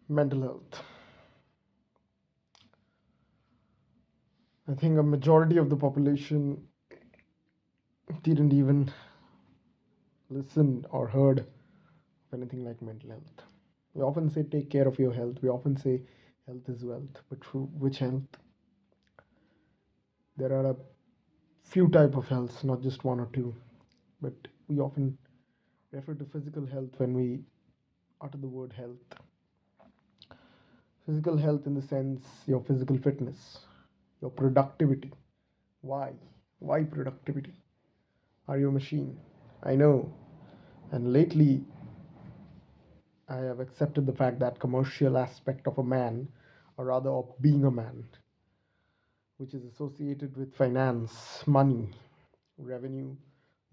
Mental health. I think a majority of the population didn't even listen or heard of anything like mental health. We often say take care of your health. We often say health is wealth, but which health? There are a few type of healths, not just one or two. But we often refer to physical health when we utter the word health. Physical health in the sense your physical fitness, your productivity. Why? Why productivity? Are you a machine? I know. And lately, I have accepted the fact that commercial aspect of a man, or rather of being a man, which is associated with finance, money, revenue,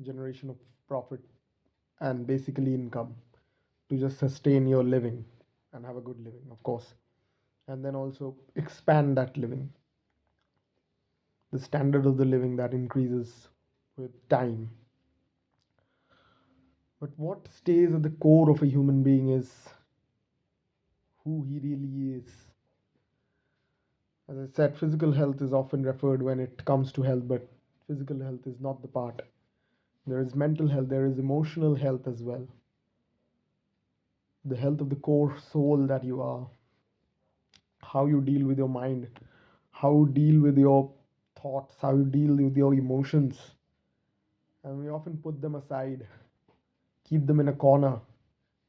generation of profit, and basically income to just sustain your living and have a good living, of course. And then also expand that living, the standard of the living that increases with time. But what stays at the core of a human being is who he really is. As I said, physical health is often referred when it comes to health, but physical health is not the part. There is mental health, there is emotional health as well. The health of the core soul that you are, how you deal with your mind, how you deal with your thoughts, how you deal with your emotions. And we often put them aside, keep them in a corner,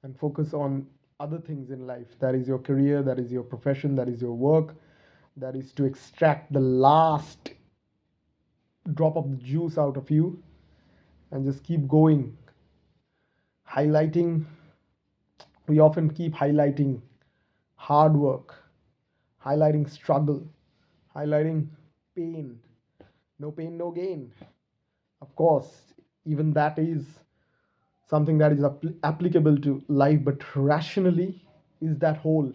and focus on other things in life. That is your career, that is your profession, that is your work, that is to extract the last drop of the juice out of you and just keep going. Highlighting, we often keep highlighting hard work, highlighting struggle, highlighting pain. No pain, no gain. Of course, even that is something that is applicable to life, but rationally, is that whole?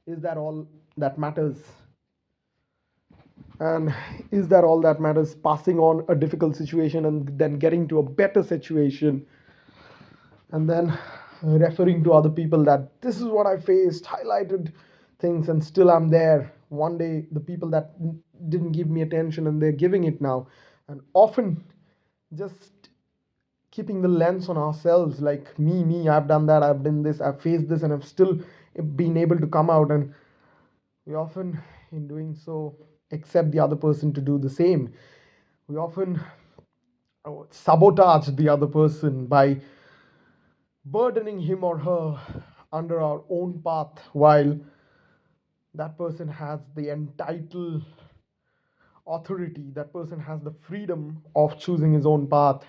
Is that all that matters? And is that all that matters? Passing on a difficult situation and then getting to a better situation and then referring to other people that this is what I faced, highlighted things, and still I'm there. One day, the people that didn't give me attention and they're giving it now, and often just keeping the lens on ourselves like me, I've done that, I've done this, I've faced this, and I've still been able to come out. And we often, in doing so, accept the other person to do the same. We often sabotage the other person by burdening him or her under our own path while that person has the entitled authority, that person has the freedom of choosing his own path.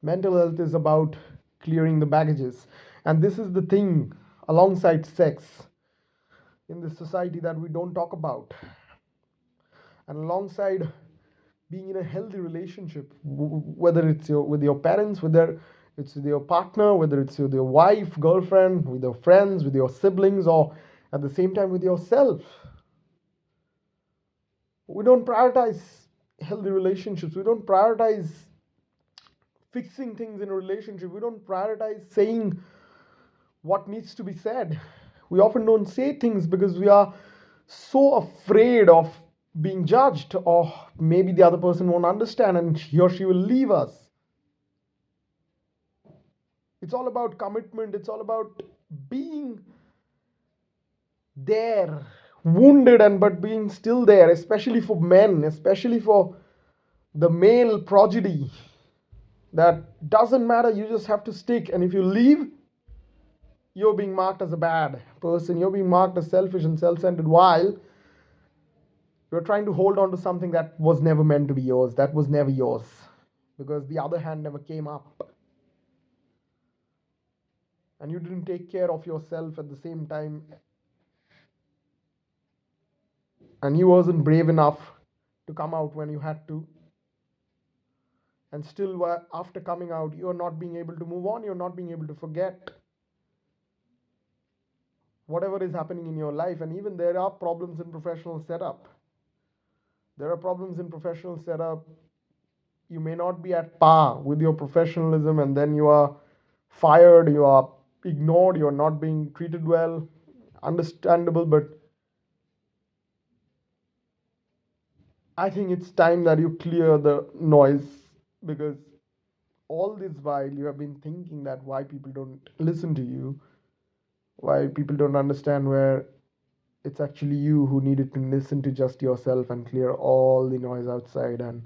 Mental health is about clearing the baggages, and this is the thing alongside sex in this society that we don't talk about, and alongside being in a healthy relationship, whether it's with your parents, whether it's with your partner, whether it's with your wife, girlfriend, with your friends, with your siblings, or at the same time with yourself. We don't prioritize healthy relationships. We don't prioritize fixing things in a relationship. We don't prioritize saying what needs to be said. We often don't say things because we are so afraid of being judged, or maybe the other person won't understand and he or she will leave us. It's all about commitment, it's all about being there, wounded, and but being still there, especially for men, especially for the male prodigy. That doesn't matter, you just have to stick, and if you leave, you're being marked as a bad person, you're being marked as selfish and self-centered, while you're trying to hold on to something that was never meant to be yours, that was never yours, because the other hand never came up, and you didn't take care of yourself at the same time, and you wasn't brave enough to come out when you had to, and still after coming out you're not being able to move on, you're not being able to forget whatever is happening in your life. And even there are problems in professional setup, there are problems in professional setup. You may not be at par with your professionalism, and then you are fired, you are ignored, you're not being treated well. Understandable, but I think it's time that you clear the noise, because all this while you have been thinking that why people don't listen to you, why people don't understand, where it's actually you who needed to listen to just yourself and clear all the noise outside, and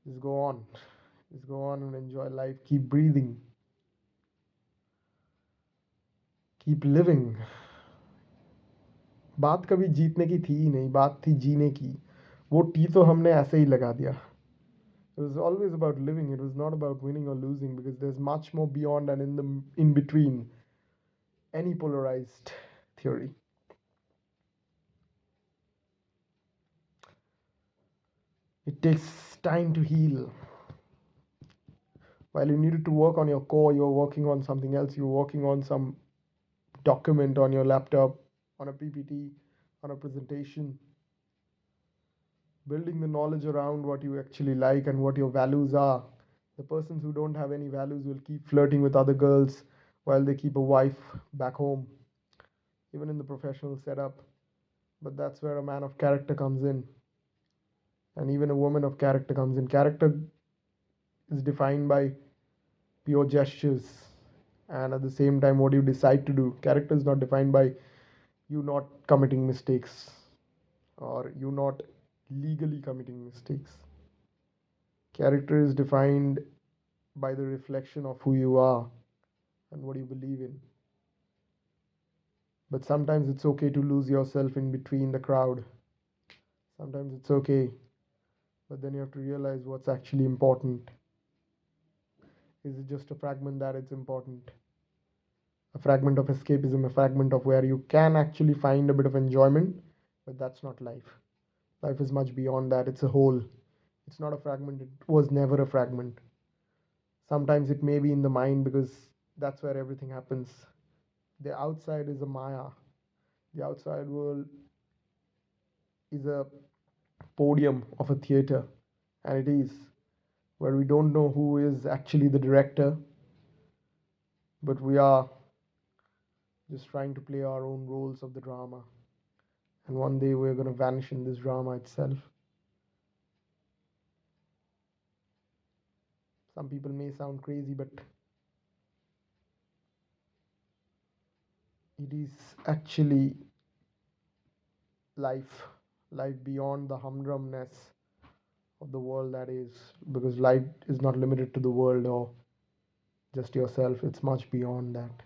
just go on. Just go on and enjoy life. Keep breathing. Keep living. बात कभी जीतने की थी ही नहीं, बात थी जीने की. वो टी तो हमने ऐसे ही लगा दिया. It was always about living. It was not about winning or losing, because there's much more beyond and in the in between any polarized theory. It takes time to heal. While you needed to work on your core, you're working on something else. You're working on some document on your laptop, on a PPT, on a presentation, building the knowledge around what you actually like and what your values are. The persons who don't have any values will keep flirting with other girls while they keep a wife back home, even in the professional setup. But that's where a man of character comes in, and even a woman of character comes in. Character is defined by pure gestures, and at the same time, what you decide to do. Character is not defined by you not committing mistakes or you not legally committing mistakes. Character is defined by the reflection of who you are and what you believe in. But sometimes it's okay to lose yourself in between the crowd. Sometimes it's okay, but then you have to realize what's actually important. Is it just a fragment that it's important? A fragment of escapism, a fragment of where you can actually find a bit of enjoyment, but that's not life. Life is much beyond that. It's a whole. It's not a fragment. It was never a fragment. Sometimes it may be in the mind, because that's where everything happens. The outside is a Maya. The outside world is a podium of a theater, and it is where we don't know who is actually the director, but we are just trying to play our own roles of the drama. And one day we're going to vanish in this drama itself. Some people may sound crazy, but it is actually life, life beyond the humdrumness of the world that is, because life is not limited to the world or just yourself, it's much beyond that.